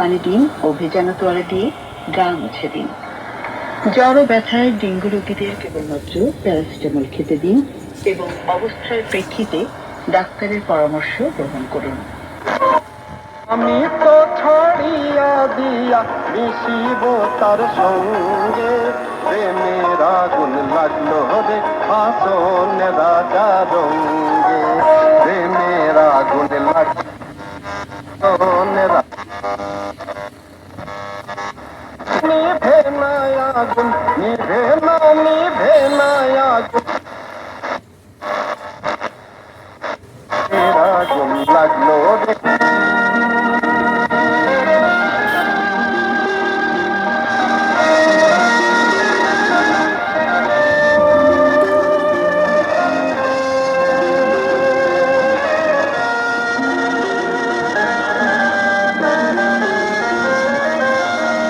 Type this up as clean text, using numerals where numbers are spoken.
পানি দিন ও ভেজানো তোয়ালে দিয়ে গা মুছে দিন। জ্বর ও ব্যথায় ডেঙ্গু রোগীদের কেবলমাত্র প্যারাসিটামল খেতে দিন এবং অবস্থার প্রেক্ষিতে ডাক্তারের পরামর্শ গ্রহণ করুন। আমি তো ছড়িয়া দিয়া মিশিব তার সঙ্গে, প্রেমের আগুন লাগলো রে আসনে রাজা রঙ্গে, প্রেমের আগুন লাগলো নিভে না আগুন, নিভে না আগুন।